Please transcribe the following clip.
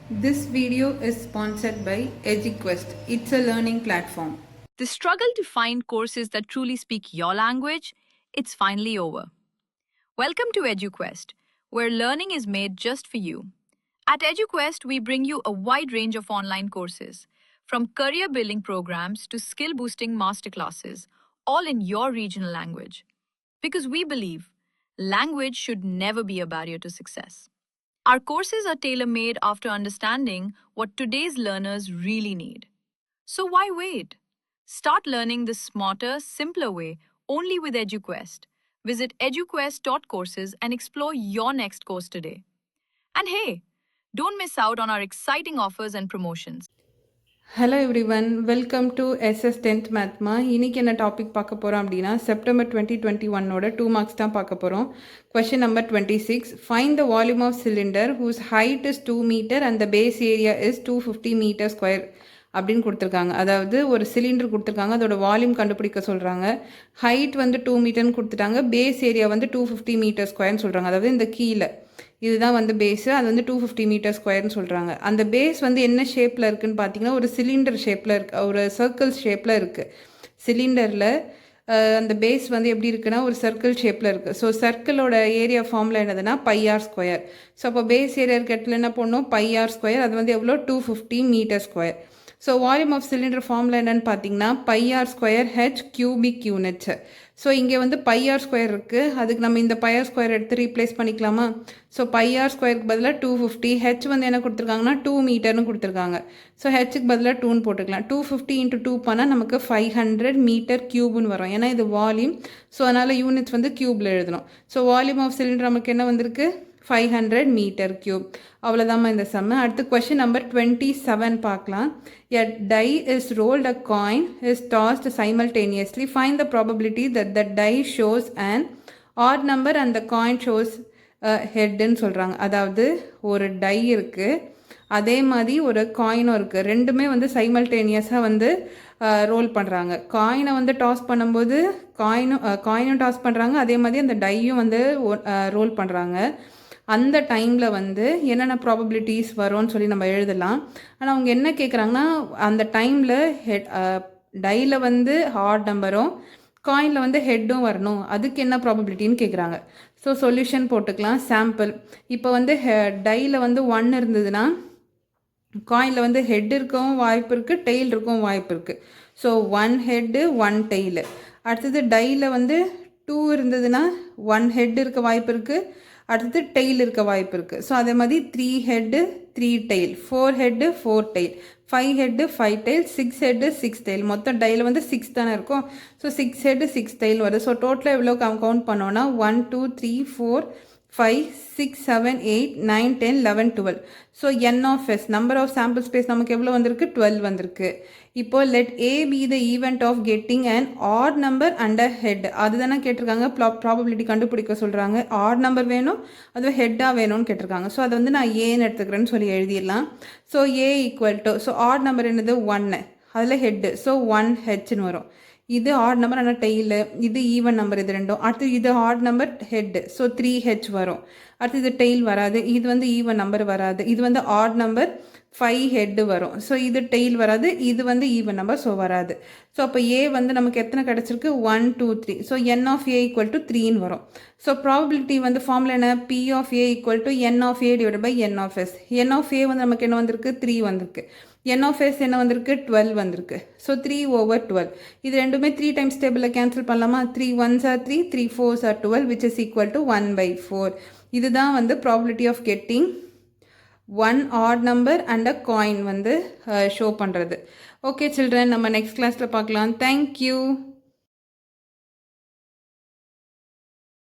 This video is sponsored by EduQuest. It's a learning platform. The struggle to find courses that truly speak your language, it's finally over. Welcome to EduQuest, where learning is made just for you. At EduQuest, we bring you a wide range of online courses, from career building programs to skill boosting masterclasses, all in your regional language. Because we believe language should never be a barrier to success. Our courses are tailor made after understanding what today's learners really need. So why wait? Start learning the smarter, simpler way only with EduQuest. Visit eduquest.courses and explore your next course today. And hey, don't miss out on our exciting offers and promotions. Hello everyone, welcome to SS 10th Mathma. இன்னைக்கு என்ன topic பார்க்க போகிறோம் அப்படின்னா September 2021ஓட 2 marks தான் பார்க்க போகிறோம். Question number 26. Find the volume of cylinder whose height is 2 meter and the base area is 250 meter square அப்படின்னு கொடுத்துருக்காங்க. அதாவது ஒரு சிலிண்டர் கொடுத்துருக்காங்க, அதோட வால்யூம் கண்டுபிடிக்க சொல்கிறாங்க. ஹைட் வந்து 2 மீட்டர்னு கொடுத்துட்டாங்க, பேஸ் ஏரியா வந்து 250 மீட்டர் ஸ்கொயர்னு சொல்கிறாங்க. அதாவது இந்த கீழே இதுதான் வந்து பேஸு, அது வந்து 250 மீட்டர் ஸ்கொயர்னு சொல்கிறாங்க. அந்த பேஸ் வந்து என்ன ஷேப்பில் இருக்குதுன்னு பார்த்தீங்கன்னா ஒரு சிலிண்டர் ஷேப்பில் இருக்குது, ஒரு சர்க்கிள் ஷேப்பில் இருக்குது. சிலிண்டரில் அந்த பேஸ் வந்து எப்படி இருக்குன்னா ஒரு சர்க்கிள் ஷேப்பில் இருக்குது. ஸோ சர்க்கிளோட ஏரியா ஃபார்மில் என்னதுன்னா πr ஸ்கொயர். ஸோ அப்போ பேஸ் ஏரியா இருக்க இடத்துல என்ன பண்ணணும், πr ஸ்கொயர். அது வந்து எவ்வளோ, 250 meter square. So volume of cylinder ஃபார்மில் என்னென்னு பார்த்தீங்கன்னா πr square H cubic units. So இங்கே வந்து πr ஸ்கொயர் இருக்குது, அதுக்கு நம்ம இந்த πr ஸ்கொயர் எடுத்து ரீப்ளேஸ் பண்ணிக்கலாமா? ஸோ πr ஸ்கொயருக்கு பதிலாக 250, ஹெச் வந்து என்ன கொடுத்துருக்காங்கன்னா 2 மீட்டர்னு கொடுத்துருக்காங்க. ஸோ ஹெச்சுக்கு பதிலாக 2ன்னு போட்டுக்கலாம். 250 × 2 பண்ணால் நமக்கு 500 மீட்டர் க்யூப்னு வரும், ஏன்னா இது வால்யூம். ஸோ அதனால் யூனிட்ஸ் வந்து க்யூப்பில் எழுதணும். ஸோ வால்யூம் ஆஃப் சிலிண்டர் நமக்கு என்ன வந்திருக்கு, 500 மீட்டர் க்யூப். அவ்வளோதாம்மா இந்த சம்மு. அடுத்து கொஷின் நம்பர் 27 பார்க்கலாம். A die is rolled, a coin is tossed simultaneously. Find the probability that the die shows an odd number and the coin shows a headன்னு சொல்கிறாங்க. அதாவது ஒரு tie இருக்குது, அதே மாதிரி ஒரு காயினும் இருக்குது. ரெண்டுமே வந்து சைமல்டேனியஸாக வந்து ரோல் பண்ணுறாங்க. காயினை வந்து டாஸ் பண்ணும்போது காயினும் டாஸ் பண்ணுறாங்க, அதே மாதிரி அந்த டையும் வந்து ரோல் பண்ணுறாங்க. அந்த டைமில் வந்து என்னென்ன ப்ராபபிலிட்டிஸ் வரும்னு சொல்லி நம்ம எழுதலாம். ஆனால் அவங்க என்ன கேட்குறாங்கன்னா அந்த டைமில் டையில் வந்து ஹார்ட் நம்பரும் காயினில் வந்து ஹெட்டும் வரணும், அதுக்கு என்ன ப்ராபபிலிட்டின்னு கேட்குறாங்க. ஸோ சொல்யூஷன் போட்டுக்கலாம். சாம்பிள், இப்போ வந்து டையில் வந்து 1 இருந்ததுன்னா காயினில் வந்து ஹெட் இருக்கவும் வாய்ப்பு இருக்குது, டெய்ல் இருக்கவும் வாய்ப்பு இருக்குது. So 1 head 1 tail. அடுத்தது டையில் வந்து 2 இருந்ததுன்னா 1 ஹெட் இருக்க வாய்ப்பு இருக்குது, அடுத்தது டெய்ல் இருக்க வாய்ப்பு இருக்குது. ஸோ அதே மாதிரி 3 head 3 tail, 4 head 4 tail, 5 head 5 tail, 6 head 6 tail. மொத்தம் டையில் வந்து 6 தானே இருக்கும். ஸோ 6 ஹெட்டு 6 டெய்ல் வருது. ஸோ டோட்டலாக எவ்வளோ கவுண்ட் பண்ணோன்னா 1 2 3 4 5 6 7 8 9 10 11 12. So n of s, number of sample space நமக்கு எவ்வளோ வந்திருக்கு, 12 வந்திருக்கு. இப்போ let A be the event of getting and odd number and a head. அதுதானே கேட்டிருக்காங்க, ப்ராபபிலிட்டி கண்டுபிடிக்க சொல்கிறாங்க. ஆட் நம்பர் வேணும், அதுவும் ஹெட்டாக வேணும்னு கேட்டிருக்காங்க. ஸோ அதை வந்து நான் ஏன்னு எடுத்துக்கிறேன்னு சொல்லி எழுதிடலாம். So A equal to, so add number என்னது 1, அதில் ஹெட்டு, ஸோ 1 ஹெச்னு வரும். இது ஆட் நம்பர் ஆனால் டெய்லு, இது ஈவன் நம்பர், இது ரெண்டும். அடுத்து இது add number head, so 3 H வரும். அடுத்து இது டெய்ல் வராது, இது வந்து ஈவன் நம்பர் வராது. இது வந்து ஆட் நம்பர் 5 ஹெட்டு வரும். ஸோ இது டெய்ல் வராது, இது வந்து ஈவன் நம்பர், ஸோ வராது. ஸோ அப்போ ஏ வந்து நமக்கு எத்தனை கிடச்சிருக்கு, 1 2 3. So N of A equal to 3ன்னு வரும். ஸோ ப்ராபபிலிட்டி வந்து ஃபார்முலா என்ன, P of A equal to N of A divide by N of S. N of A வந்து நமக்கு என்ன வந்திருக்கு, 3 வந்திருக்கு. என் ஆஃப் எஸ் என்ன வந்திருக்கு, 12 வந்திருக்கு. ஸோ 3/12. இது ரெண்டுமே 3 டைம்ஸ் டேபிளில் கேன்சல் பண்ணலாமா? 3 1s are 3, 3 4s are 12, which is equal to 1/4. இதுதான் வந்து probability of getting 1 odd number and a coin வந்து ஷோ பண்ணுறது. ஓகே சில்ட்ரன், நம்ம நெக்ஸ்ட் கிளாஸில் பார்க்கலாம். தேங்க்யூ.